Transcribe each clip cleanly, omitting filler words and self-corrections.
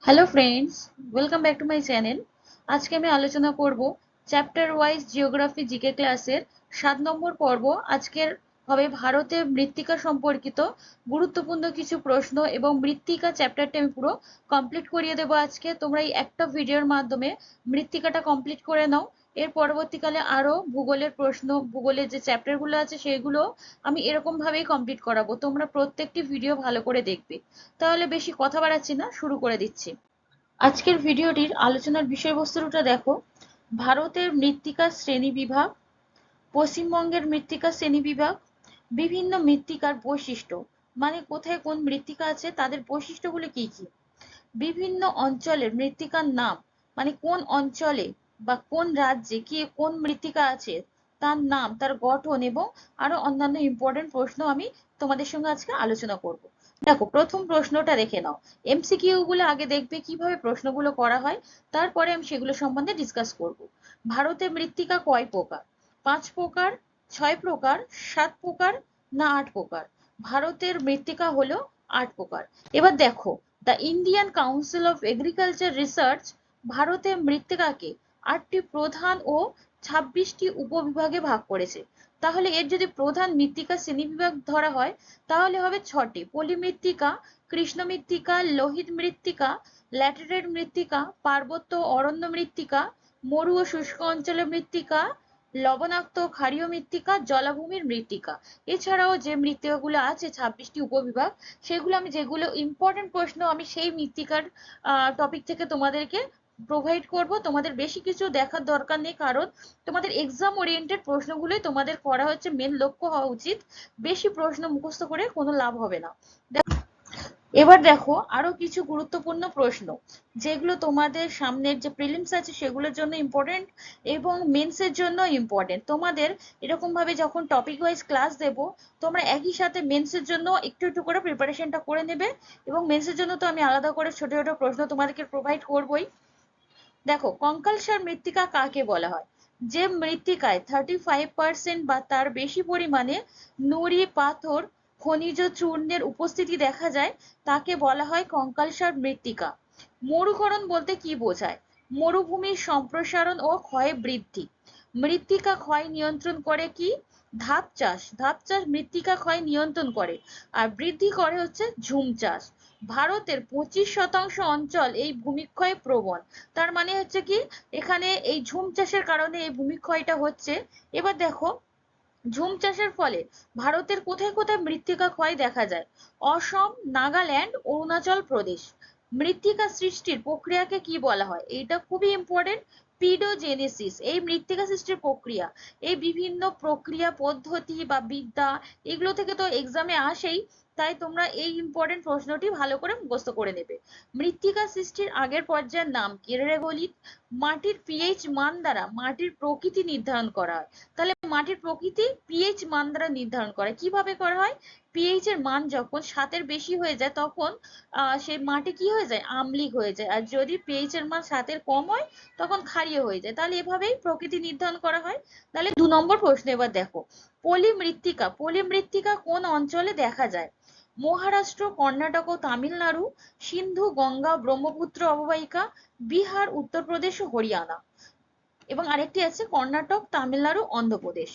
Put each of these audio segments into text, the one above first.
Hello friends, welcome back to my channel. আজকে আমি আলোচনা করব চ্যাপ্টার ওয়াইজ জিওগ্রাফি জিকে ক্লাসের 7 নম্বর পর্ব। আজকের হবে ভারতের মৃত্তিকা সম্পর্কিত গুরুত্বপূর্ণ কিছু প্রশ্ন, এবং মৃত্তিকা চ্যাপ্টারটা আমি পুরো কমপ্লিট করিয়ে দেবো আজকে। তোমরা এই একটা ভিডিওর মাধ্যমে মৃত্তিকাটা কমপ্লিট করে নাও। এর পরবর্তীকালে আরো ভূগোলের প্রশ্ন, ভূগোলের যে চ্যাপ্টারগুলো আছে সেগুলো আমি এরকম ভাবেই কমপ্লিট করাবো। তোমরা প্রত্যেকটি ভিডিও ভালো করে দেখবে। তাহলে বেশি কথা বাড়াচ্ছি না, শুরু করে দিচ্ছি। আজকের ভিডিওটির আলোচনার বিষয়বস্তুটা দেখো। ভারতের মৃত্তিকা শ্রেণীবিভাগ, পশ্চিমবঙ্গের মৃত্তিকা শ্রেণীবিভাগ, বিভিন্ন মৃত্তিকার বৈশিষ্ট্য, মানে কোথায় কোন মৃত্তিকা আছে তাদের বৈশিষ্ট্যগুলো কি কি, বিভিন্ন অঞ্চলের মৃত্তিকার নাম, মানে কোন অঞ্চলে বা কোন রাজ্যে কি কোন মৃত্তিকা আছে তার নাম, তার গঠন, এবং আরো অন্যান্য ইম্পর্টেন্ট প্রশ্ন আমি তোমাদের সঙ্গে আজকে আলোচনা করব। দেখো, প্রথম প্রশ্নটা দেখে নাও। এমসিকিউ গুলো আগে দেখবে কিভাবে প্রশ্নগুলো করা হয়, তারপরে আমি সেগুলো সম্বন্ধে ডিসকাস করব। ভারতে মৃত্তিকা কয় প্রকার? 5 প্রকার, 6 প্রকার, 7 প্রকার, না 8 প্রকার? ভারতের মৃত্তিকা হলো 8 প্রকার। এবার দেখো, the Indian council of agriculture research ভারতের মৃত্তিকাকে 8টি প্রধান ও 26টি উপবিভাগে ভাগ করেছে। তাহলে এর যদি প্রধান মৃত্তিকা শ্রেণীবিভাগ ধরা হয় তাহলে হবে 6টি: পলি মৃত্তিকা, কৃষ্ণ মৃত্তিকা, লোহিত মৃত্তিকা, ল্যাটেরাইট মৃত্তিকা, পার্বত্য অরণ্য মৃত্তিকা, মরু ও শুষ্ক অঞ্চলের মৃত্তিকা, লবণাক্ত ক্ষারীয় মৃত্তিকা, জলাভূমির মৃত্তিকা। এছাড়াও যে মৃত্তিকাগুলো আছে 26টি উপবিভাগ, সেগুলো আমি যেগুলো ইম্পর্টেন্ট প্রশ্ন আমি সেই মৃত্তিকার টপিক থেকে তোমাদেরকে প্রোভাইড করব। তোমাদের বেশি কিছু দেখার দরকার নেই, কারণ তোমাদের এক্সাম ওরিয়েন্টেড প্রশ্নগুলোই তোমাদের করা হচ্ছে, মেন লক্ষ্য হওয়া উচিত। বেশি প্রশ্ন মুখস্থ করে কোনো লাভ হবে না। এবার দেখো আরো কিছু গুরুত্বপূর্ণ প্রশ্ন, যেগুলো তোমাদের সামনের যে প্রিলিমস আছে সেগুলোর জন্য ইম্পর্টেন্ট এবং মেন্সের জন্য ইম্পর্টেন্ট। তোমাদের এরকম ভাবে যখন টপিক ওয়াইজ ক্লাস দেব, তোমরা একই সাথে মেন্সের জন্য একটু একটু করে প্রিপারেশনটা করে নেবে, এবং মেন্সের জন্য তো আমি আলাদা করে ছোট ছোট প্রশ্ন তোমাদেরকে প্রোভাইড করবই। দেখো, কঙ্কালসার মৃত্তিকা কাকে বলা হয়? যে মৃত্তিকায় 35% বা তার বেশি পরিমাণে নুড়ি পাথর খনিজ চূর্ণের উপস্থিতি দেখা যায় তাকে বলা হয় কঙ্কালসার মৃত্তিকা। মরুকরণ বলতে কি বোঝায়? মরুভূমির সম্প্রসারণ ও ক্ষয় বৃদ্ধি। মৃত্তিকা ক্ষয় নিয়ন্ত্রণ করে কি? ধাপ চাষ। ধাপ চাষ মৃত্তিকা ক্ষয় নিয়ন্ত্রণ করে, আর বৃদ্ধি করে হচ্ছে ঝুম চাষ। ভারতের 25% অঞ্চল এই ভূমিক্ষয় প্রবণ। তার মানে হচ্ছে কি, এখানে এই ঝুম চাষের কারণে এই ভূমিক্ষয়টা হচ্ছে। এবার দেখো, ঝুম চাষের ফলে ভারতের কোথায় কোথায় মৃত্তিকা ক্ষয় দেখা যায়? অসম, নাগাল্যান্ড, অরুণাচল প্রদেশ। মৃত্তিকা সৃষ্টির প্রক্রিয়াকে কি বলা হয়? এইটা খুবই ইম্পর্টেন্ট। পিডোজেনেসিস। এই মৃত্তিকা সৃষ্টির প্রক্রিয়া, এই বিভিন্ন প্রক্রিয়া পদ্ধতি বা বিদ্যা, এগুলো থেকে তো এক্সামে আসেই। তাই তোমরা এই ইম্পর্টেন্ট প্রশ্নটি ভালো করে মুখস্থ করে নেবে। মৃত্তিকা সৃষ্টির আগের পর্যায়ের নাম কি? রেগোলিথ। মাটির পিএইচ মান দ্বারা মাটির প্রকৃতি নির্ধারণ করা হয়। তাহলে মাটির প্রকৃতি পিএইচ মান দ্বারা নির্ধারণ করে। কিভাবে করা হয়? পিএইচ এর মান যখন 7-এর বেশি হয়ে যায় তখন সেই মাটি কি হয়ে যায়? আম্লিক হয়ে যায়। আর যদি পিএইচ এর মান 7-এর কম হয় তখন ক্ষারীয় হয়ে যায়। তাহলে এভাবেই প্রকৃতি নির্ধারণ করা হয়। তাহলে 2 নম্বর প্রশ্ন এবার দেখো, পলি মৃত্তিকা। পলি মৃত্তিকা কোন অঞ্চলে দেখা যায়? মহারাষ্ট্র, কর্ণাটক ও তামিলনাড়ু, সিন্ধু গঙ্গা ব্রহ্মপুত্র অববাহিকা, বিহার, উত্তরপ্রদেশ ও হরিয়ানা। এবং আরেকটি আছে কর্ণাটক, তামিলনাড়ু, অন্ধ্রপ্রদেশ।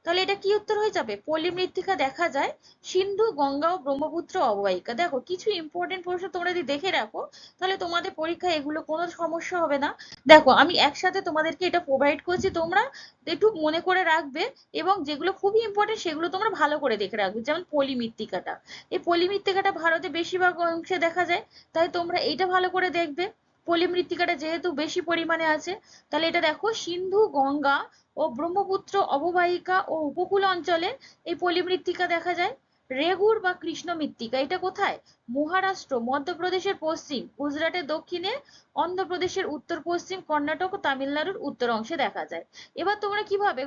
তাহলে এটা কি উত্তর হয়ে যাবে? পলি মৃত্তিকা দেখা যায় সিন্ধু গঙ্গা ও ব্রহ্মপুত্র অববাহিকা। দেখো, কিছু ইম্পর্টেন্ট প্রশ্ন তোমরা যদি দেখে রাখো তাহলে তোমাদের পরীক্ষায় এগুলো কোনো সমস্যা হবে না। দেখো, আমি একসাথে তোমাদেরকে এটা প্রোভাইড করছি, তোমরা একটু মনে করে রাখবে, এবং যেগুলো খুবই ইম্পর্টেন্ট সেগুলো তোমরা ভালো করে দেখে রাখবে। যেমন পলি মৃত্তিকাটা, এই পলি মৃত্তিকাটা ভারতে বেশিরভাগ অংশে দেখা যায়, তাই তোমরা এইটা ভালো করে দেখবে। পলি মৃত্তিকাটা যেহেতু বেশি পরিমাণে আছে, তাহলে এটা দেখো, সিন্ধু গঙ্গা ও ব্রহ্মপুত্র অববাহিকা ও উপকূল অঞ্চলে এই পলিমৃত্তিকা দেখা যায়। রেগুর বা কৃষ্ণ মৃত্তিকা, এটা কোথায়? মহারাষ্ট্র, মধ্যপ্রদেশের পশ্চিম, গুজরাটের দক্ষিণে, অন্ধ্রপ্রদেশের উত্তর পশ্চিম, কর্ণাটক ও তামিলনাড়ুর উত্তর অংশে দেখা যায়। এবার তোমরা কিভাবে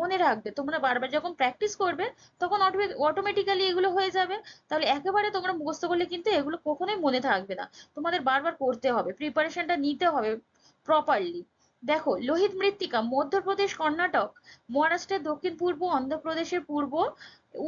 মনে রাখবে? তোমরা বারবার যখন প্র্যাকটিস করবে তখন অটোমেটিক্যালি এগুলো হয়ে যাবে। তাহলে একেবারে তোমরা মুখস্থ করলে কিন্তু এগুলো কখনোই মনে থাকবে না, তোমাদের বারবার করতে হবে, প্রিপারেশনটা নিতে হবে প্রপারলি। দেখো, লোহিত মৃত্তিকা মধ্যপ্রদেশ, কর্ণাটক, মহারাষ্ট্রের দক্ষিণ পূর্ব, অন্ধ্রপ্রদেশের পূর্ব,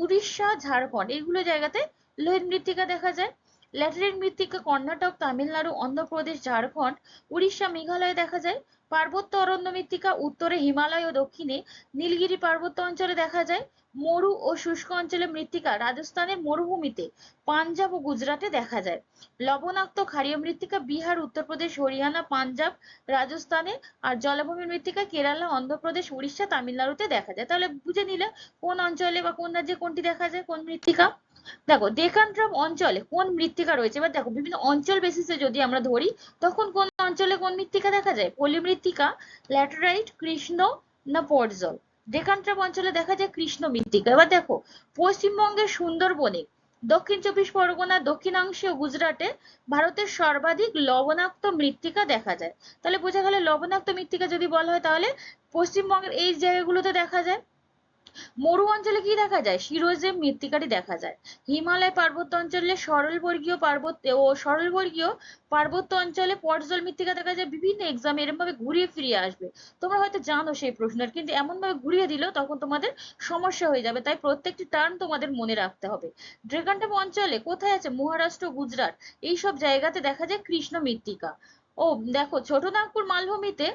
উড়িষ্যা, ঝাড়খণ্ড, এইগুলো জায়গাতে লোহিত মৃত্তিকা দেখা যায়। ল্যাটেরাইট মৃত্তিকা কর্ণাটক, তামিলনাড়ু, অন্ধ্রপ্রদেশ, ঝাড়খণ্ড, উড়িষ্যা, মেঘালয়ে দেখা যায়। পার্বত্য অরণ্য মৃত্তিকা উত্তরে হিমালয় ও দক্ষিণে নীলগিরি পার্বত্য অঞ্চলে দেখা যায়। মরু ও শুষ্ক অঞ্চলে মৃত্তিকা রাজস্থানের মরুভূমিতে, পাঞ্জাব ও গুজরাটে দেখা যায়। লবণাক্ত ক্ষারীয় মৃত্তিকা বিহার, উত্তরপ্রদেশ, হরিয়ানা, পাঞ্জাব, রাজস্থানে। আর জলাভূমির মৃত্তিকা কেরালা, অন্ধ্রপ্রদেশ, উড়িষ্যা, তামিলনাড়ুতে দেখা যায়। তাহলে বুঝে নিলে কোন অঞ্চলে বা কোন রাজ্যে কোনটি দেখা যায়, কোন মৃত্তিকা। দেখো ডেকান ট্রাপ অঞ্চলে কোন মৃত্তিকা রয়েছে, এবার দেখো বিভিন্ন অঞ্চল বেসিসে যদি আমরা ধরি তখন কোন অঞ্চলে কোন মৃত্তিকা দেখা যায়, পলি মৃত্তিকা, ল্যাটেরাইট, কৃষ্ণ না পর্জল। ডেকান ট্রাপ অঞ্চলে দেখা যায় কৃষ্ণ মৃত্তিকা। এবার দেখো পশ্চিমবঙ্গের সুন্দরবনে, দক্ষিণ চব্বিশ পরগনা, দক্ষিণাংশীয় গুজরাটে ভারতের সর্বাধিক লবণাক্ত মৃত্তিকা দেখা যায়। তাহলে বোঝা গেল লবণাক্ত মৃত্তিকা যদি বলা হয় তাহলে পশ্চিমবঙ্গের এই জায়গাগুলোতে দেখা যায়। মরু অঞ্চলে কি দেখা যায়, শিরোজেম মৃত্তিকাটি দেখা যায়। হিমালয় পার্বত্য অঞ্চলে সরলবর্গীয় পার্বত্য অঞ্চলে পর্জল মৃত্তিকা দেখা যায়। বিভিন্ন এক্সামে এরকম ভাবে ঘুরিয়ে ফিরিয়ে আসবে, তোমরা হয়তো জানো সেই প্রশ্নের, কিন্তু এমন ভাবে ঘুরিয়ে দিল তখন তোমাদের সমস্যা হয়ে যাবে, তাই প্রত্যেকটি টার্ম তোমাদের মনে রাখতে হবে। ড্রেগনটেপ অঞ্চলে কোথায় আছে, মহারাষ্ট্র, গুজরাট, এইসব জায়গাতে দেখা যায় কৃষ্ণ মৃত্তিকা। ও দেখো ছোটনাগপুর মালভূমিতে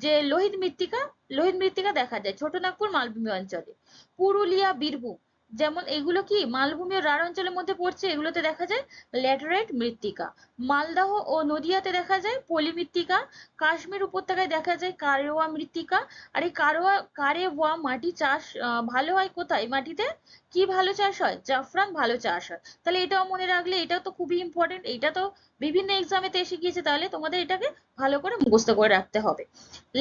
যে লোহিত মৃত্তিকা দেখা যায় ছোটনাগপুর মালভূমি অঞ্চলে। পুরুলিয়া, বীরভূম, যেমন এগুলো কি মালভূমি ও রাঢ় অঞ্চলের মধ্যে পড়ছে, এগুলোতে দেখা যায় ল্যাটেরাইট মৃত্তিকা। মালদহ ও নদিয়াতে দেখা যায় পলি মৃত্তিকা। কাশ্মীর উপত্যকায় দেখা যায় কারেওয়া মৃত্তিকা। আর এই কারেওয়া মাটি চাষ ভালো হয় কোথায়, মাটিতে কি ভালো চাষ হয়, জাফরান ভালো চাষ হয়। তাহলে এটাও মনে রাখলে, এটাও তো খুবই ইম্পর্টেন্ট, এটা তো বিভিন্ন এক্সামেতে এসে গিয়েছে, তাহলে তোমাদের এটাকে ভালো করে মুখস্থ করে রাখতে হবে।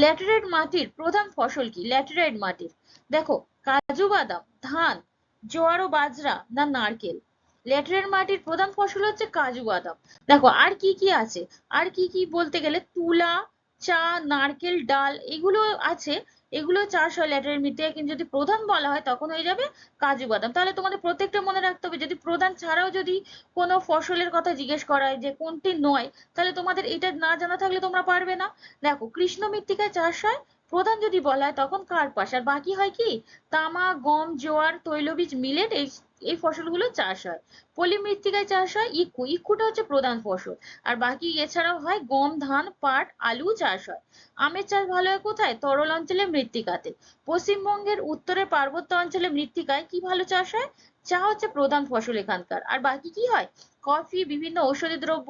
ল্যাটেরাইট মাটির প্রধান ফসল কি, ল্যাটেরাইট মাটির দেখো কাজু বাদাম, ধান, জোয়ার ও বাজরা না নারকেল। ল্যাটেরাইট মাটির প্রধান ফসল হচ্ছে কাজু বাদাম। দেখো আর কি কি আছে, আর কি কি বলতে গেলে তুলা, চা, নারকেল, ডাল, এগুলো আছে, এগুলো চাষ হয় ল্যাটেরাইট মৃত্তিকায়, কিন্তু যদি প্রধান বলা হয় তখন হয়ে যাবে কাজু বাদাম। তাহলে তোমাদের প্রত্যেকটা মনে রাখতে হবে, যদি প্রধান ছাড়াও যদি কোনো ফসলের কথা জিজ্ঞেস করা হয় যে কোনটি নয়, তাহলে তোমাদের এটা না জানা থাকলে তোমরা পারবে না। দেখো কৃষ্ণ মৃত্তিকায় চাষ হয়, প্রধান যদি বলা হয় তখন কার্পাস, আর বাকি হয় কি তামা, গম, জোয়ার, তৈলবীজ, মিলেট, এই এই ফসলগুলো চাষ হয়। পলি মৃত্তিকায় চাষ হয় ইক্ষুটা হচ্ছে প্রধান ফসল, আর বাকি এছাড়াও হয় গম, ধান, পাট, আলু চাষ হয়। আমের চাষ ভালো হয় কোথায়, তরল অঞ্চলে মৃত্তিকাতে। পশ্চিমবঙ্গের উত্তরের পার্বত্য অঞ্চলে মৃত্তিকায় কি ভালো চাষ হয়, চা হচ্ছে প্রধান ফসল এখানকার, আর বাকি কি হয় কফি, বিভিন্ন ঔষধি দ্রব্য,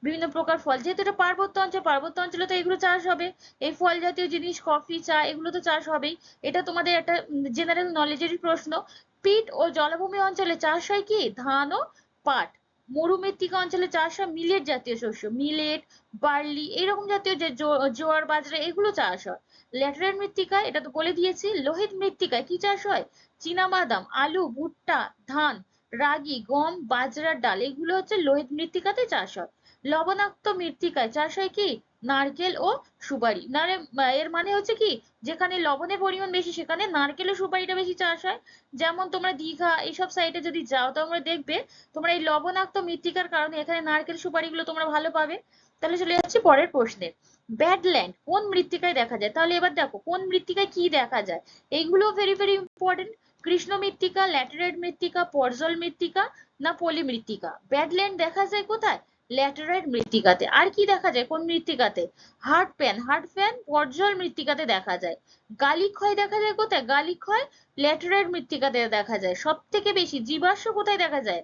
বিভিন্ন প্রকার ফল, যেহেতু এটা পার্বত্য অঞ্চলে তো এগুলো চাষ হবে, এই ফল জাতীয় জিনিস, কফি, চা, এগুলো তো চাষ হবেই। এটা তোমাদের একটা জেনারেল নলেজেরই প্রশ্ন। পিট ও জলাভূমি অঞ্চলে চাষ হয় কি ধান ও পাট। মরুমৃত্তিকা অঞ্চলে চাষ হয় মিলেট জাতীয় শস্য, মিলেট, বার্লি, এরকম জাতীয় যে জোয়ার, বাজরা, এগুলো চাষ হয়। ল্যাটেরাইট মৃত্তিকায় এটা তো বলে দিয়েছি। লোহিত মৃত্তিকায় কি চাষ হয়, চীনাবাদাম, আলু, ভুট্টা, ধান, রাগি, গম, বাজরার ডাল, এগুলো হচ্ছে লোহিত মৃত্তিকাতে চাষ হয়। লবণাক্ত মৃত্তিকায় চাষ হয় কি নারকেল ও সুপারি। এর মানে হচ্ছে কি যেখানে লবণের পরিমাণ বেশি সেখানে নারকেল ও সুপারিটা বেশি চাষ হয়। যেমন তোমরা দীঘা এইসব সাইডে যদি যাও তোমরা দেখবে তোমরা এই লবণাক্ত মৃত্তিকার কারণে এখানে নারকেল সুপারিগুলো তোমরা ভালো পাবে। তাহলে চলে যাচ্ছি পরের প্রশ্নে। ব্যাডল্যান্ড কোন মৃত্তিকায় দেখা যায়, তাহলে এবার দেখো কোন মৃত্তিকায় কি দেখা যায়, এইগুলো ভেরি ভেরি ইম্পর্টেন্ট। কৃষ্ণ মৃত্তিকা, ল্যাটেরাইট মৃত্তিকা, পর্জল মৃত্তিকা না পলি মৃত্তিকা। ব্যাডল্যান্ড দেখা যায় কোথায়, ল্যাটেরাইট মৃত্তিকাতে। আর কি দেখা যায় কোন মৃত্তিকাতে, হার্ডফ্যান পর্জল মৃত্তিকাতে দেখা যায়। গালিক্ষয় দেখা যায় কোথায়, গালিক্ষয় ল্যাটেরাইট মৃত্তিকাতে দেখা যায়। সব থেকে বেশি জীবাশ্ম কোথায় দেখা যায়,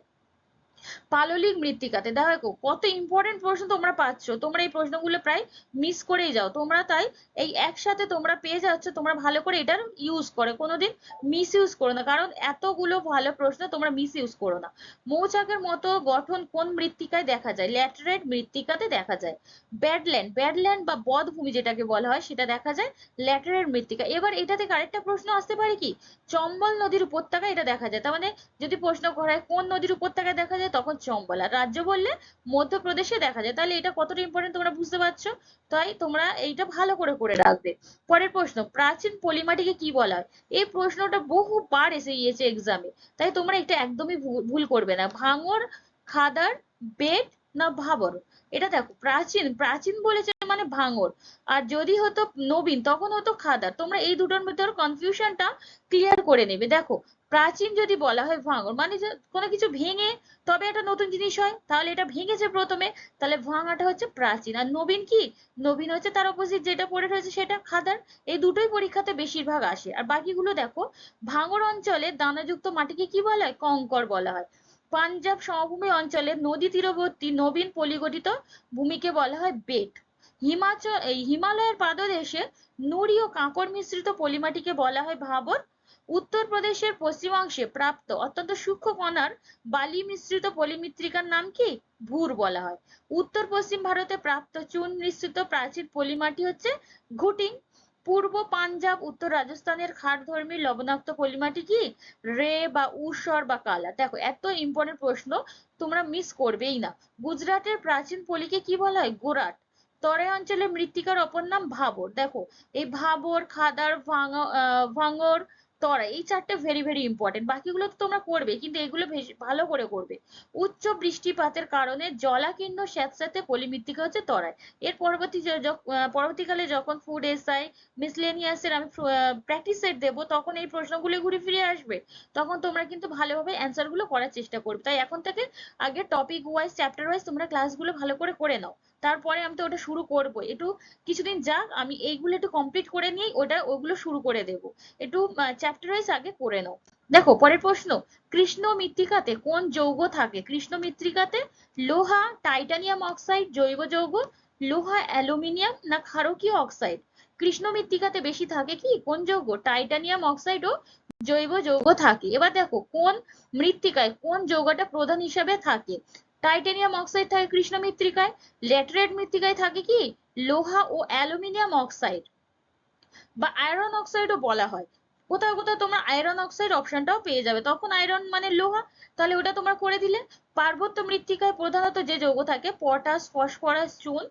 পাললিক মৃত্তিকাতে। দেখো কত ইম্পর্টেন্ট প্রশ্ন তোমরা পাচ্ছ, তোমরা এই প্রশ্নগুলো প্রায় মিস করেই যাও তোমরা, তাই এই একসাথে তোমরা পেয়ে যাচ্ছ, তোমরা ভালো করে এটার ইউজ করো, কোনোদিন মিস ইউজ করো না, কারণ এতগুলো ভালো প্রশ্ন তোমরা মিস ইউজ করো না। মৌচাকের মতো গঠন কোন মৃত্তিকায় দেখা যায়, ল্যাটেরাইট মৃত্তিকাতে দেখা যায়। ব্যাডল্যান্ড বা বধভূমি যেটাকে বলা হয় সেটা দেখা যায় ল্যাটেরাইট মৃত্তিকা। এবার এটা থেকে আরেকটা প্রশ্ন আসতে পারে কি, চম্বল নদীর উপত্যকায় এটা দেখা যায়, তার মানে যদি প্রশ্ন করা হয় কোন নদীর উপত্যকায় দেখা যায় তখন চম্বল, আর রাজ্য বললে মধ্যপ্রদেশে দেখা যায়। তাহলে এটা কতটা ইম্পর্টেন্ট তোমরা বুঝতে পারছো, তাই তোমরা এইটা ভালো করে করে রাখবে। পরের প্রশ্ন, প্রাচীন পলিমাটিকে কি বলা হয়। এই প্রশ্নটা বহুবার এসে গিয়েছে এক্সামে, তাই তোমরা এটা একদমই ভুল করবে না। ভাঙর, খাদার, বেট না ভাবর। এটা দেখো প্রাচীন প্রাচীন বলেছে মানে ভাঙর, আর যদি হতো নবীন তখন হতো খাদার। তোমরা এই দুটোর মধ্যে কনফিউশনটা ক্লিয়ার করে নেবে। দেখো, প্রাচীন যদি বলা হয় ভাঙর মানে যে কোনো কিছু ভেঙে তবে একটা নতুন জিনিস হয়, তাহলে এটা ভেঙেছে প্রথমে, তাহলে ভাঙাটা হচ্ছে প্রাচীন। আর নবীন কি? নবীন হচ্ছে তার অপোজিট যেটা পড়ে রয়েছে সেটা খাদার। এই দুটোই পরীক্ষাতে বেশিরভাগ আসে। আর বাকিগুলো দেখো, ভাঙর অঞ্চলে দানাযুক্ত মাটিকে কি বলা হয়? কঙ্কর বলা হয়। পাঞ্জাব সমভূমি অঞ্চলে নদী তীরবর্তী নবীন পলিগঠিত ভূমিকে বলা হয় বেট। হিমালয়ের পাদদেশে নুড়ি ও কাঁকর মিশ্রিত পলিমাটিকে বলা হয় ভাবর। উত্তরপ্রদেশের পশ্চিমাংশে প্রাপ্ত অত্যন্ত সূক্ষ্ম কণার বালি মিশ্রিত পলিমৃত্তিকার নাম কি? ভুর বলা হয়। উত্তর পশ্চিম ভারতে প্রাপ্ত চুন মিশ্রিত প্রাচীর পলিমাটি হচ্ছে ঘুটিং। পূর্ব পাঞ্জাব উত্তর রাজস্থানের খাড়ধর্মী লবণাক্ত পলিমাটি কি? রে বা ঊষর বা কালা। দেখো, এত ইম্পর্টেন্ট প্রশ্ন, তোমরা মিস করবেই না। গুজরাটের প্রাচীন পলিকে কি বলা হয়? গোরাট। তরাই অঞ্চলে মৃত্তিকার অপর নাম ভাবর। দেখো, এই ভাবর, খাদার, ভাঙর, তরাই, এই চারটে ভেরি ভেরি ইম্পর্টেন্ট। বাকিগুলো তো তোমরা করবে, কিন্তু এগুলো বেশ ভালো করে করবে। উচ্চ বৃষ্টিপাতের কারণে জলাকীর্ণ স্যাঁতসেঁতে পলিমৃত্তিকা হচ্ছে তরাই। এর পরবর্তীকালে যখন ফুড এসআই মিসলেনিয়াসের আমি প্র্যাকটিস সেট দেবো, তখন এই প্রশ্নগুলো ঘুরে ফিরে আসবে। তখন তোমরা কিন্তু ভালোভাবে অ্যান্সার গুলো করার চেষ্টা করবে। তাই এখন থেকে আগে টপিক ওয়াইজ, চ্যাপ্টার ওয়াইজ তোমরা ক্লাসগুলো ভালো করে নাও। তারপরে আমি তো ওটা শুরু করবো, একটু কিছুদিন যাক, আমি এইগুলো একটু কমপ্লিট করে নিয়ে ওগুলো শুরু করে দেবো। একটু চ্যাপ্টার ওয়াইজ আগে করে নাও। দেখো, পরের প্রশ্ন, কৃষ্ণ মৃত্তিকাতে কোন যৌগ থাকে? কৃষ্ণ মৃত্তিকাতে লোহা, টাইটানিয়াম অক্সাইড, জৈব যৌগ, লোহা, অ্যালুমিনিয়াম না ক্ষারকীয় অক্সাইড? কৃষ্ণ মৃত্তিকাতে বেশি থাকে কি? কোন যৌগ? টাইটানিয়াম অক্সাইড ও জৈব যৌগ থাকে। এবার দেখো, কোন মৃত্তিকায় কোন যৌগটা প্রধান হিসাবে থাকে? টাইটানিয়াম অক্সাইড থাকে কৃষ্ণ মৃত্তিকায়। ল্যাটেরাইট মৃত্তিকায় থাকে কি? লোহা ও অ্যালুমিনিয়াম অক্সাইড বা আয়রন অক্সাইডও বলা হয়। কোথাও কোথাও তোমরা আয়রন অক্সাইড অপশনটাও পেয়ে যাবে, তখন আয়রন মানে লোহা, তাহলে ওটা তোমরা করে দিলে। পার্বত্য মৃত্তিকায় প্রধানত যে যৌগ থাকে পটাশ, ফসফরাস, চুন।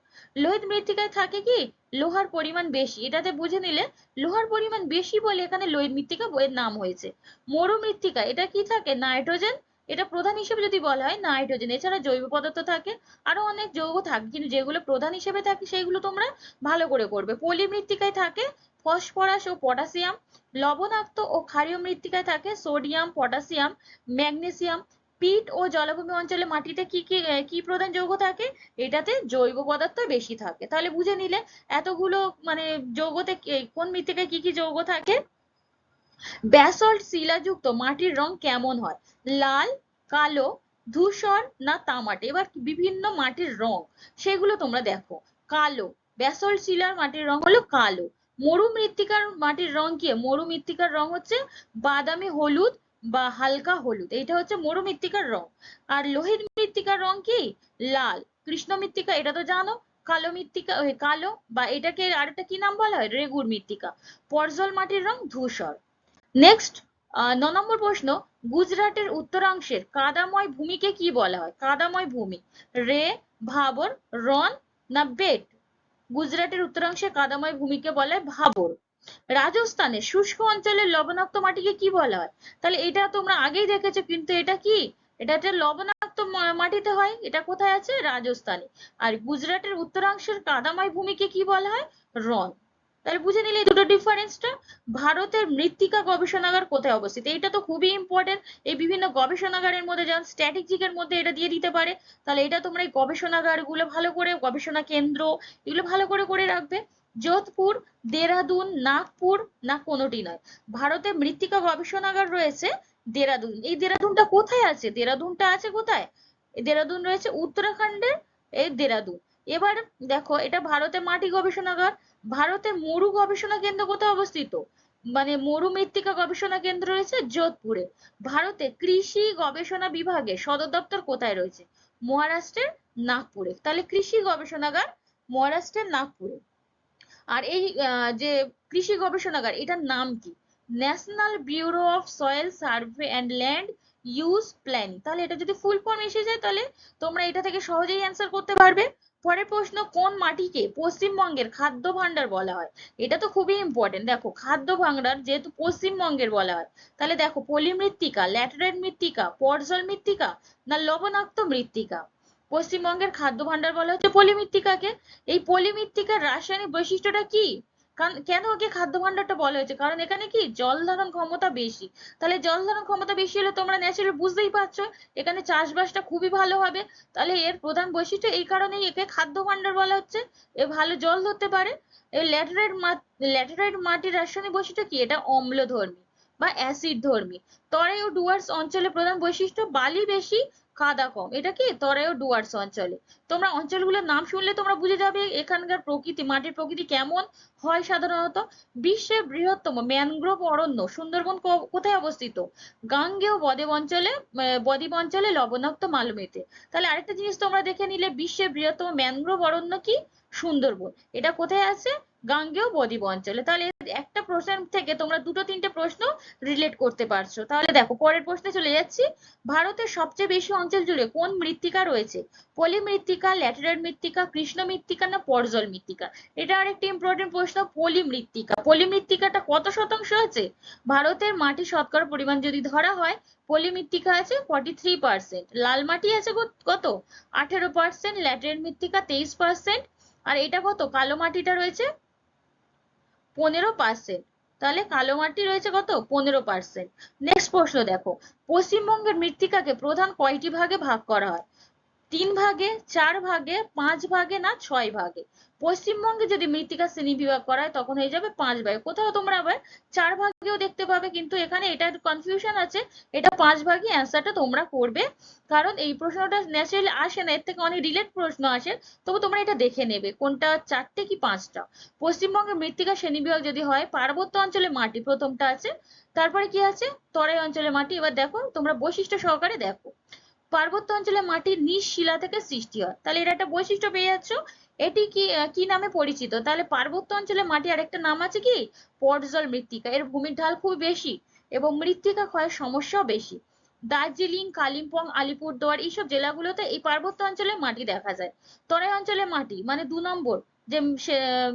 লোহিত মৃত্তিকায় থাকে কি? লোহার পরিমাণ বেশি। এটাতে বুঝে নিলে লোহার পরিমাণ বেশি বলে এখানে লোহিত মৃত্তিকা বইয়ের নাম হয়েছে। মরু মৃত্তিকা এটা কি থাকে? নাইট্রোজেন। এটা প্রধান হিসেবে যদি বলা হয় নাইট্রোজেন, এছাড়া জৈব পদার্থ থাকে, আরো অনেক যৌগ থাকে, কিন্তু যেগুলো প্রধান হিসেবে থাকে সেগুলো তোমরা ভালো করে করবে। পলি মৃত্তিকায় থাকে ফসফরাস ও পটাশিয়াম। লবণাক্ত ও ক্ষারীয় মৃত্তিকায় থাকে সোডিয়াম, পটাশিয়াম, ম্যাগনেসিয়াম। পিট ও জলাভূমি অঞ্চলে মাটিতে কি প্রধান যৌগ থাকে? এটাতে জৈব পদার্থ বেশি থাকে। তাহলে বুঝে নিলে এতগুলো মানে যৌগতে কোন মৃত্তিকায় কি কি যৌগ থাকে। ব্যাসল্ট শিলাযুক্ত মাটির রং কেমন হয়? লাল, কালো, ধূসর না তামাটে? এবার বিভিন্ন মাটির রং সেগুলো তোমরা দেখো। কালো, ব্যাসল্ট শিলার মাটির রং হলো কালো। মরু মৃত্তিকার মাটির রং কি? মরু মৃত্তিকার রং হচ্ছে বাদামি হলুদ বা হালকা হলুদ, এইটা হচ্ছে মরু মৃত্তিকার রং। আর লোহিত মৃত্তিকার রং কি? লাল। কৃষ্ণ মৃত্তিকা এটা তো জানো। কালো মৃত্তিকা কালো, বা এটাকে আরেকটা কি নাম বলা হয়? রেগুর মৃত্তিকা। পর্জল মাটির রং ধূসর। নেক্সট, 9 নম্বর প্রশ্ন, গুজরাটের উত্তরাংশের কাদাময় ভূমিকে কি বলা হয়? কাদাময় ভূমি, রে, ভাবর, রন না বেট? গুজরাটের উত্তরাংশে কাদাময় ভূমিকে বলে ভাবর। রাজস্থানের শুষ্ক অঞ্চলের লবণাক্ত মাটিকে কি বলা হয়? তাহলে এটা তোমরা আগেই দেখেছো, কিন্তু এটা কি? এটা একটা লবণাক্ত মাটিতে হয়। এটা কোথায় আছে? রাজস্থানে। আর গুজরাটের উত্তরাংশের কাদাময় ভূমিকে কি বলা হয়? রন। তাহলে বুঝে নিলে এই দুটো ডিফারেন্সটা। ভারতের মৃত্তিকা গবেষণাগার কোথায় অবস্থিত? এটা তো খুবই ইম্পর্টেন্ট। এই বিভিন্ন গবেষণাগারের মধ্যে, যেমন স্ট্যাটিস্টিকের মধ্যে এটা দিয়ে দিতে পারে। তাহলে এটা তোমরা এই গবেষণাগার গুলো ভালো করে, গবেষণা কেন্দ্র এগুলো ভালো করে করে রাখবে। যোধপুর, দেরাদুন, নাগপুর না কোনোটি নয়? ভারতে মৃত্তিকা গবেষণাগার রয়েছে দেরাদুন। এই দেরাদুনটা কোথায় আছে? দেরাদুনটা আছে কোথায়? দেরাদুন রয়েছে উত্তরাখণ্ডের এই দেরাদুন। এবার দেখো, এটা ভারতে মাটি গবেষণাগার। ভারতে মরু গবেষণা কেন্দ্র কোথায় অবস্থিত? মানে মরু মৃত্তিকা গবেষণা কেন্দ্র রয়েছে যোধপুরে। ভারতে কৃষি গবেষণা বিভাগের সদর দপ্তর কোথায় রয়েছে? মহারাষ্ট্রের নাগপুরে। তাহলে কৃষি গবেষণাগার মহারাষ্ট্রের নাগপুরে। আর এই যে কৃষি গবেষণাগার, এটার নাম কি? National bureau of soil survey and land use planning. তাহলে এটা যদি ফুল ফর্ম এসে যায়, তাহলে তোমরা এটা থেকে সহজেই অ্যান্সার করতে পারবে। পরের প্রশ্ন, কোন মাটিকে পশ্চিমবঙ্গের খাদ্য ভাণ্ডার বলা হয়? এটা তো খুবই ইম্পর্টেন্ট। দেখো, খাদ্য ভাণ্ডার যেহেতু পশ্চিমবঙ্গের বলা হয়, তাহলে দেখো, পলি মৃত্তিকা, ল্যাটেরাইট মৃত্তিকা, পর্জল মৃত্তিকা না লবণাক্ত মৃত্তিকা? পশ্চিমবঙ্গের খাদ্য ভাণ্ডার বলা হচ্ছে পলিমৃত্তিকাকে। এই পলিমৃত্তিকার রাসায়নিক বৈশিষ্ট্যটা কি? কারণ কেন ওকে খাদ্য ভাণ্ডারটা বলা হয়েছে? কারণ এখানে কি জল ধারণ ক্ষমতা বেশি। তাহলে জল ধারণ ক্ষমতা বেশি হলে তোমরা ন্যাচারালি বুঝতেই পারছো এখানে চাষবাসটা খুবই ভালো হবে। তাহলে এর প্রধান বৈশিষ্ট্য এই কারণেই একে খাদ্য ভাণ্ডার বলা হচ্ছে। এ ভালো জল ধরতে পারে। এই ল্যাটেরাইট মাটির রাসায়নিক বৈশিষ্ট্য কি? এটা অম্লধর্মী বা অ্যাসিড ধর্মী। তরাই ও ডুয়ার্স অঞ্চলে প্রধান বৈশিষ্ট্য বালি বেশি, কাদা কম। এটা কি তরাই ও ডুয়ার্স অঞ্চলে। তোমরা অঞ্চলগুলোর নাম শুনলে তোমরা বুঝে যাবে এখানকার প্রকৃতি, মাটির প্রকৃতি কেমন হয় সাধারণত। বিশ্বের বৃহত্তম ম্যানগ্রোভ অরণ্য সুন্দরবন কোথায় অবস্থিত? গাঙ্গেয় বদ্বীপ অঞ্চলে, বদ্বীপ অঞ্চলে লবণাক্ত মালভূমিতে। তাহলে আরেকটা জিনিস তোমরা দেখে নিলে, বিশ্বের বৃহত্তম ম্যানগ্রোভ অরণ্য কি? সুন্দরবন। এটা কোথায় আছে? গাঙ্গেয় বদ্বীপ অঞ্চলে। তাহলে একটা প্রশ্ন থেকে তোমরা দুটো তিনটে প্রশ্ন রিলেট করতে পারছো। তাহলে দেখো পরের প্রশ্নে চলে যাচ্ছি। ভারতের সবচেয়ে বেশি অঞ্চল জুড়ে কোন মৃত্তিকা রয়েছে? পলি মৃত্তিকা, ল্যাটেরাইট মৃত্তিকা, কৃষ্ণ মৃত্তিকা না পর্জল মৃত্তিকা? এটা আরেকটি ইম্পর্টেন্ট প্রশ্ন। পলি মৃত্তিকা। পলি মৃত্তিকাটা কত শতাংশ আছে? ভারতের মাটি শতকরা পরিমাণ যদি ধরা হয়, পলি মৃত্তিকা আছে 43%, লাল মাটি আছে কত? 18%, ল্যাটেরাইট মৃত্তিকা 23%, আর এটা কত? কালো মাটিটা রয়েছে 15%। তাহলে কালো মাটি রয়েছে কত? 15%। নেক্সট প্রশ্ন দেখো, পশ্চিমবঙ্গের মৃত্তিকাকে প্রধান কয়টি ভাগে ভাগ করা হয়? 3 ভাগে, 4 ভাগে, 5 ভাগে না 6 ভাগে? পশ্চিমবঙ্গে যদি মৃত্তিকা শ্রেণী বিভাগ করা হয় তখন হয়ে যাবে 5 ভাগে। কোথাও তোমরা আবার 4 ভাগেও দেখতে পাবে, কিন্তু এখানে এটা কনফিউশন আছে। এটা 5 ভাগে অ্যান্সারটা তোমরা করবে, কারণ এই প্রশ্নটা ন্যাচারালি আসে না, এর থেকে অনেক রিলেট প্রশ্ন আসে। তবু তোমরা এটা দেখে নেবে কোনটা 4টে কি 5টা। পশ্চিমবঙ্গের মৃত্তিকা শ্রেণী বিভাগ যদি হয়, পার্বত্য অঞ্চলে মাটি প্রথমটা আছে, তারপরে কি আছে? তরাই অঞ্চলে মাটি। এবার দেখো তোমরা বৈশিষ্ট্য সহকারে দেখো। পার্বত্য অঞ্চলে মাটির নিজ শিলা থেকে সৃষ্টি হয়। তাহলে এর একটা বৈশিষ্ট্য পেয়ে যাচ্ছ। এটি কি কি নামে পরিচিত? তাহলে পার্বত্য অঞ্চলে মাটি আরেকটা নাম আছে কি? পর্জল মৃত্তিকা। এর ভূমির ঢাল খুব বেশি এবং মৃত্তিকা ক্ষয়ের সমস্যাও বেশি। দার্জিলিং, কালিম্পং, আলিপুরদুয়ার এইসব জেলাগুলোতে এই পার্বত্য অঞ্চলে মাটি দেখা যায়। তরাই অঞ্চলে মাটি মানে 2 নম্বর যে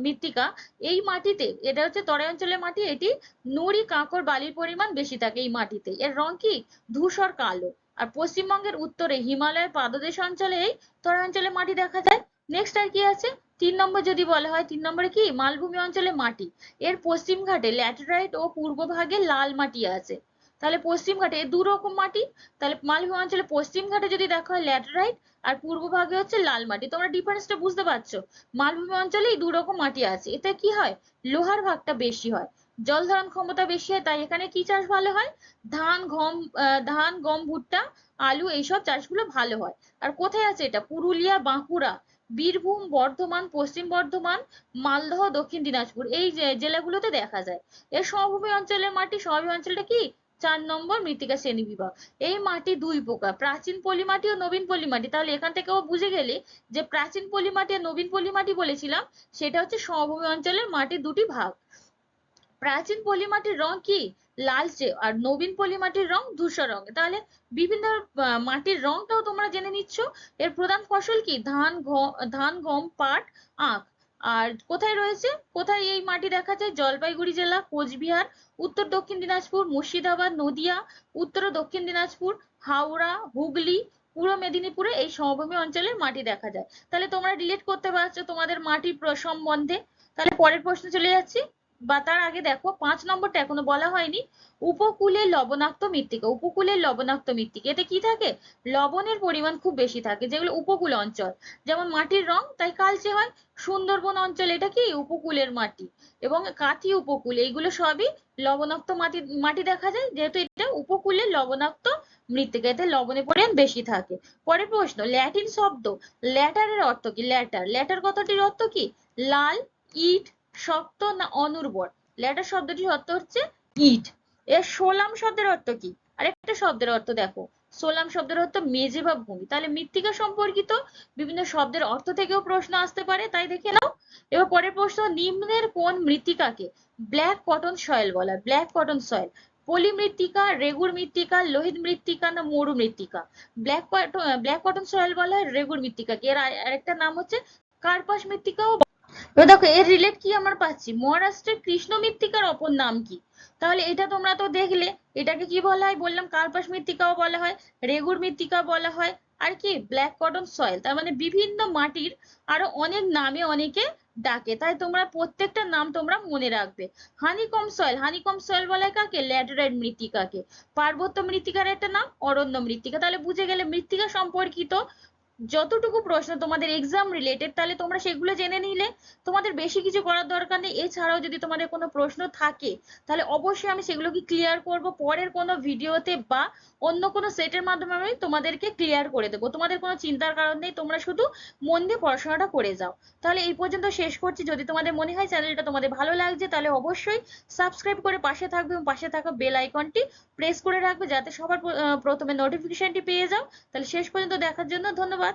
মৃত্তিকা, এই মাটিতে, এটা হচ্ছে তরাই অঞ্চলের মাটি, এটি নুড়ি, কাঁকর, বালির পরিমাণ বেশি থাকে এই মাটিতে। এর রং কি? ধূসর কালো। আর পশ্চিমবঙ্গের উত্তরে হিমালয়ের পাদদেশ অঞ্চলে এই তরাই অঞ্চলে মাটি দেখা যায়। নেক্সট আর কি আছে? 3 নম্বর যদি বলা হয়, 3 নম্বরে কি? মালভূমি অঞ্চলে মাটি। এর পশ্চিম ঘাটে ল্যাটেরাইট ও পূর্ব ভাগে লাল মাটি আছে। তাহলে পশ্চিম ঘাটে এই 2 রকম মাটি। তাহলে মালভূমি অঞ্চলে পশ্চিম ঘাটে যদি দেখা হয় ল্যাটেরাইট, আর পূর্ব ভাগে হচ্ছে লাল মাটি। তোমরা ডিফারেন্সটা বুঝতে পারছো? মালভূমি অঞ্চলে এই 2 রকম মাটি আছে। এতে কি হয়? লোহার ভাগটা বেশি হয়, জল ধারণ ক্ষমতা বেশি হয়। তাই এখানে কি চাষ ভালো হয়? ধান, গম, ধান, গম, ভুট্টা, আলু এইসব চাষগুলো ভালো হয়। আর কোথায় আছে এটা? পুরুলিয়া, বাঁকুড়া, বীরভূম, বর্ধমান, পশ্চিম বর্ধমান, মালদহ, দক্ষিণ দিনাজপুর এই জেলাগুলোতে দেখা যায়। এর সমভূমি অঞ্চলের মাটি, সমভূমি অঞ্চলটা কি? 4 নম্বর মৃত্তিকা শ্রেণী বিভাগ। এই মাটি 2 প্রকার, প্রাচীন পলি মাটি ও নবীন পলি মাটি। তাহলে এখান থেকেও বুঝে গেলে যে প্রাচীন পলি মাটি আর নবীন পলি মাটি বলেছিলাম, সেটা হচ্ছে সমভূমি অঞ্চলের মাটির 2টি ভাগ। প্রাচীন পলি মাটির রং কি? লালচে, আর নবীন পলি মাটির রং ধূসর রঙ। তাহলে বিভিন্ন মাটির রংটাও তোমরা জেনে নিচ্ছ। এর প্রধান ফসল কি? ধান, গম, পাট, আখ। আর কোথায় রয়েছে, কোথায় এই মাটি দেখা যায়? জলপাইগুড়ি জেলা, কোচবিহার, উত্তর দক্ষিণ দিনাজপুর, মুর্শিদাবাদ, নদিয়া, উত্তর ও দক্ষিণ দিনাজপুর, হাওড়া, হুগলি, পূর্ব মেদিনীপুরে এই সমভূমি অঞ্চলের মাটি দেখা যায়। তাহলে তোমরা রিলেট করতে পারছো তোমাদের মাটির সম্বন্ধে। তাহলে পরের প্রশ্ন চলে যাচ্ছি, বা তার আগে দেখো 5 নম্বরটা এখনো বলা হয়নি। উপকূলের লবণাক্ত মৃত্তিকা। উপকূলের লবণাক্ত মৃত্তিকা, এতে কি থাকে? লবণের পরিমাণ খুব বেশি থাকে, যেগুলো উপকূল অঞ্চল। যেমন মাটির রং তাই কালচে হয়। সুন্দরবন অঞ্চল, এটা কি? উপকূলের মাটি। এবং কাথি উপকূল, এইগুলো সবই লবণাক্ত মাটি মাটি দেখা যায়, যেহেতু এটা উপকূলের লবণাক্ত মৃত্তিকা, এতে লবণের পরিমাণ বেশি থাকে। পরের প্রশ্ন, ল্যাটিন শব্দ ল্যাটারের অর্থ কি? ল্যাটার কথাটির অর্থ কি? লাল, ইট, শক্ত না অনুর্বর? ল্যাটার শব্দটির অর্থ হচ্ছে ইট। এর সোলাম শব্দের অর্থ কি? আরেকটা শব্দের অর্থ দেখো, সোলাম শব্দের অর্থ মেঝে বা ভূমি। তাহলে মৃত্তিকা সম্পর্কিত বিভিন্ন শব্দের অর্থ থেকেও প্রশ্ন আসতে পারে, তাই দেখে নাও। এবার পরের প্রশ্ন, নিম্নের কোন মৃত্তিকাকে ব্ল্যাক কটন সয়েল বলা হয়? ব্ল্যাক কটন সয়েল, পলি মৃত্তিকা, রেগুর মৃত্তিকা, লোহিত মৃত্তিকা না মরু মৃত্তিকা? ব্ল্যাক কটন সয়েল বলা হয় রেগুর মৃত্তিকাকে। এর আরেকটা নাম হচ্ছে কার্পাস মৃত্তিকাও এবার দেখো এর রিলেট কি আমরা পাচ্ছি, মহারাষ্ট্রের কৃষ্ণ মৃত্তিকার অপর নাম কি? তাহলে এটা তোমরা তো দেখলে, এটাকে কি বলা হয় বললাম, কার্পাস মৃত্তিকাও বলা হয়, রেগুর মৃত্তিকা বলা হয়, আর কি ব্ল্যাক কটন সয়েল। তার মানে বিভিন্ন মাটির আরো অনেক নামে অনেকে ডাকে, তাই তোমরা প্রত্যেকটা নাম তোমরা মনে রাখবে। হানিকম সয়েল, হানিকম সয়েল বলা হয় কাকে? ল্যাটেরাইট মৃত্তিকাকে। পার্বত্য মৃত্তিকার একটা নাম অরণ্য মৃত্তিকা। তাহলে বুঝে গেলে মৃত্তিকা সম্পর্কিত যতটুকু প্রশ্ন তোমাদের এক্সাম রিলেটেড, তাহলে তোমরা সেগুলো জেনে নিলে, তোমাদের বেশি কিছু করার দরকার নেই। এছাড়াও যদি তোমাদের কোনো প্রশ্ন থাকে, তাহলে অবশ্যই আমি সেগুলোকে ক্লিয়ার করব পরের কোনো ভিডিওতে বা অন্য কোনো সেটের মাধ্যমে আমি তোমাদেরকে ক্লিয়ার করে দেবো। তোমাদের কোনো চিন্তার কারণ নেই, তোমরা শুধু মন দিয়ে পড়াশোনাটা করে যাও। তাহলে এই পর্যন্ত শেষ করছি। যদি তোমাদের মনে হয় চ্যানেলটা তোমাদের ভালো লাগছে, তাহলে অবশ্যই সাবস্ক্রাইব করে পাশে থাকবে এবং পাশে থাকা বেল আইকনটি প্রেস করে রাখবে, যাতে সবার প্রথমে নোটিফিকেশনটি পেয়ে যাও। তাহলে শেষ পর্যন্ত দেখার জন্য ধন্যবাদ।